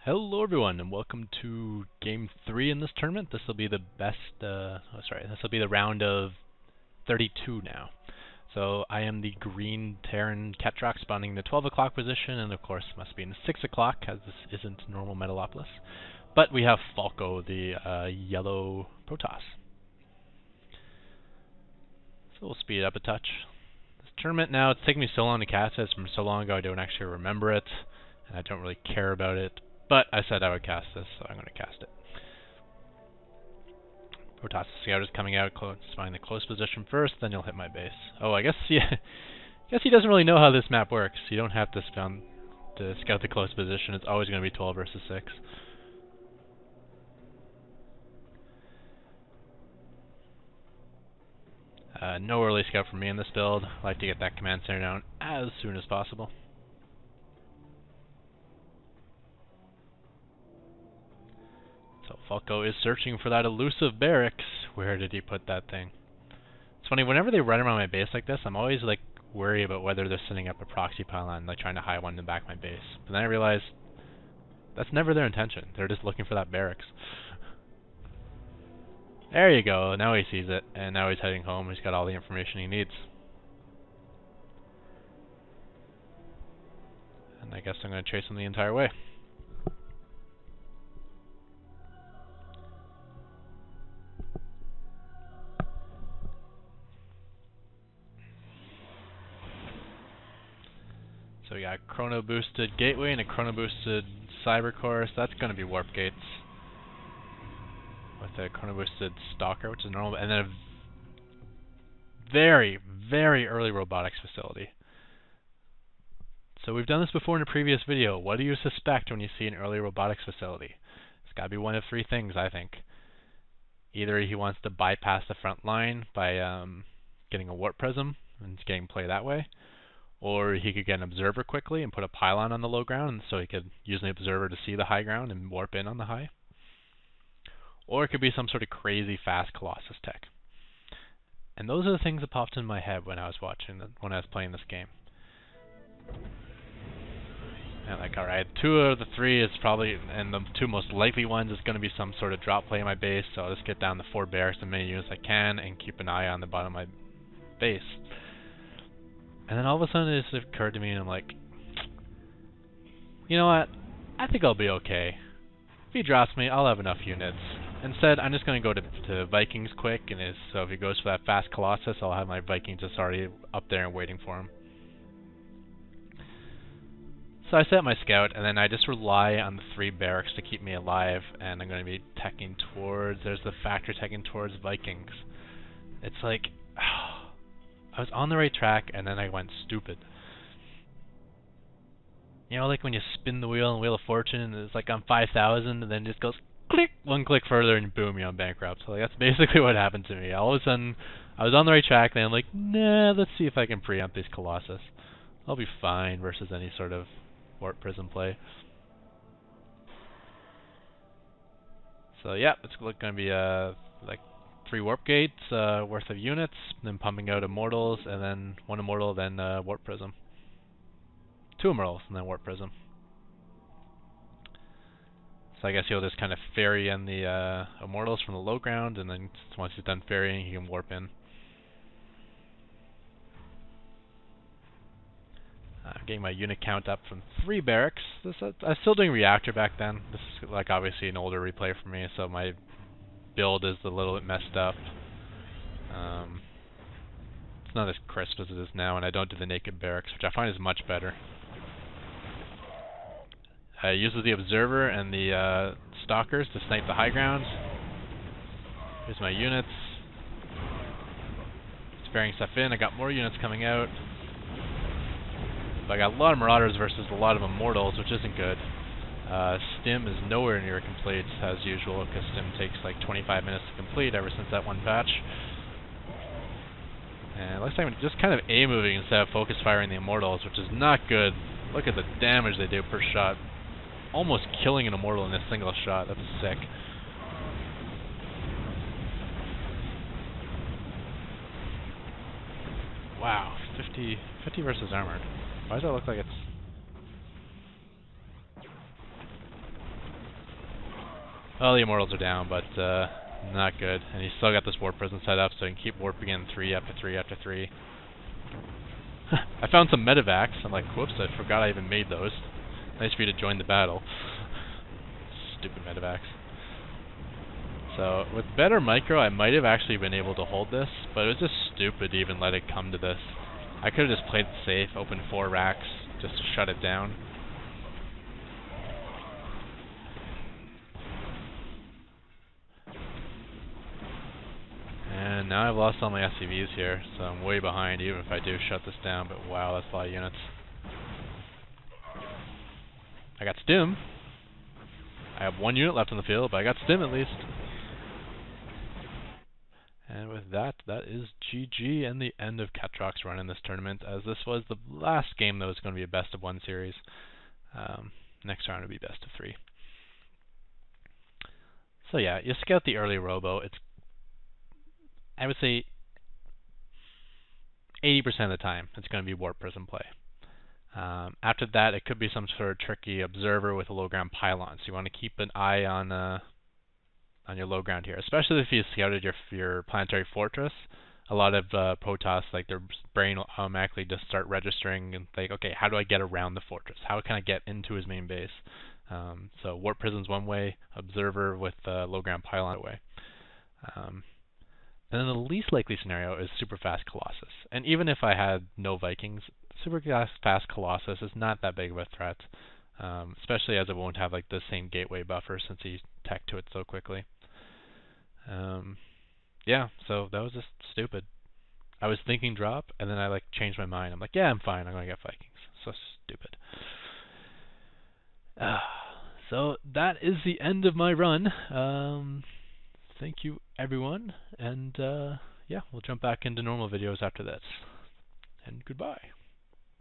Hello everyone, and welcome to Game 3 in this tournament. This will be the best, this will be the round of 32 now. So I am the green Terran Ketroc spawning in the 12 o'clock position, and of course must be in the 6 o'clock, as this isn't normal Metalopolis. But we have Falco, the yellow Protoss. So we'll speed it up a touch. This tournament now, it's taking me so long to cast this, from so long ago I don't actually remember it, and I don't really care about it. But I said I would cast this, so I'm going to cast it. Protoss Scout is coming out, spawning the close position first, then you'll hit my base. Oh, I guess he doesn't really know how this map works. You don't have to scout the close position. It's always going to be 12 versus 6. No early scout from me in this build. I like to get that command center down as soon as possible. So Falco is searching for that elusive barracks. Where did he put that thing? It's funny, whenever they run around my base like this, I'm always like worried about whether they're setting up a proxy pylon, like trying to hide one in the back of my base. But then I realize that's never their intention. They're just looking for that barracks. There you go. Now he sees it, and now he's heading home. He's got all the information he needs. And I guess I'm going to chase him the entire way. So we got chrono boosted gateway and a chrono boosted cyber core, so that's going to be warp gates. With a chrono boosted stalker, which is normal, and then a very, very early robotics facility. So we've done this before in a previous video. What do you suspect when you see an early robotics facility? It's got to be one of three things, I think. Either he wants to bypass the front line by getting a warp prism and getting play that way, or he could get an observer quickly and put a pylon on the low ground so he could use an observer to see the high ground and warp in on the high. Or it could be some sort of crazy fast Colossus tech. And those are the things that popped in my head when I was playing this game. And like, alright, two of the three is probably, and the two most likely ones is going to be some sort of drop play in my base, so I'll just get down the 4 barracks as many units as I can and keep an eye on the bottom of my base. And then all of a sudden it just occurred to me, and I'm like, you know what? I think I'll be okay. If he drops me, I'll have enough units. Instead, I'm just going to go to Vikings quick, and so if he goes for that fast Colossus, I'll have my Vikings just already up there and waiting for him. So I set my scout, and then I just rely on the 3 barracks to keep me alive, and I'm going to be teching towards, there's the factory teching towards Vikings. It's like, I was on the right track, and then I went stupid. You know, like when you spin the wheel and Wheel of Fortune, and it's like on 5,000, and then it just goes click, one click further, and boom, you're on bankrupt. So like, that's basically what happened to me. All of a sudden, I was on the right track, and then I'm like, nah, let's see if I can preempt these Colossus. I'll be fine versus any sort of warp prism play. So yeah, it's going to be like 3 warp gates worth of units, then pumping out immortals, and then 1 immortal, then warp prism. 2 immortals, and then warp prism. So I guess he'll just kind of ferry in the immortals from the low ground, and then once he's done ferrying, he can warp in. I'm getting my unit count up from 3 barracks. I was still doing reactor back then. This is like obviously an older replay for me, so my build is a little bit messed up. It's not as crisp as it is now, and I don't do the naked barracks, which I find is much better. I use the observer and the stalkers to snipe the high ground. Here's my units. Just ferrying stuff in. I got more units coming out. But I got a lot of Marauders versus a lot of Immortals, which isn't good. Stim is nowhere near complete as usual, because Stim takes like 25 minutes to complete ever since that one patch. And it looks like I'm just kind of A-moving instead of focus firing the Immortals, which is not good. Look at the damage they do per shot. Almost killing an Immortal in a single shot. That's sick. Wow, 50 versus armored. Why does that look like it's... Well, the Immortals are down, but not good. And he's still got this warp prison set up, so he can keep warping in 3 after 3 after 3. I found some medevacs. I'm like, whoops, I forgot I even made those. Nice for you to join the battle. Stupid medevacs. So, with better micro, I might have actually been able to hold this, but it was just stupid to even let it come to this. I could have just played it safe, opened 4 racks, just to shut it down. And now I've lost all my SCVs here, so I'm way behind even if I do shut this down, but wow, that's a lot of units. I got Stim. I have 1 unit left in the field, but I got Stim at least. And with that, that is GG and the end of Ketroc's run in this tournament, as this was the last game that was going to be a best of 1 series. Next round will be best of 3. So yeah, you scout the early robo. It's, I would say, 80% of the time, it's going to be warp prism play. After that, it could be some sort of tricky observer with a low ground pylon. So you want to keep an eye on your low ground here, especially if you scouted your planetary fortress. A lot of Protoss, like their brain will automatically just start registering and think, okay, how do I get around the fortress? How can I get into his main base? So warp prism's one way, observer with low ground pylon away. And then the least likely scenario is super fast Colossus. And even if I had no Vikings, super fast Colossus is not that big of a threat, especially as it won't have like the same gateway buffer since he tech to it so quickly. Yeah, so that was just stupid. I was thinking drop, and then I like changed my mind. I'm like, yeah, I'm fine. I'm gonna get Vikings. So stupid. So that is the end of my run. Thank you, everyone, and yeah, we'll jump back into normal videos after this. And goodbye.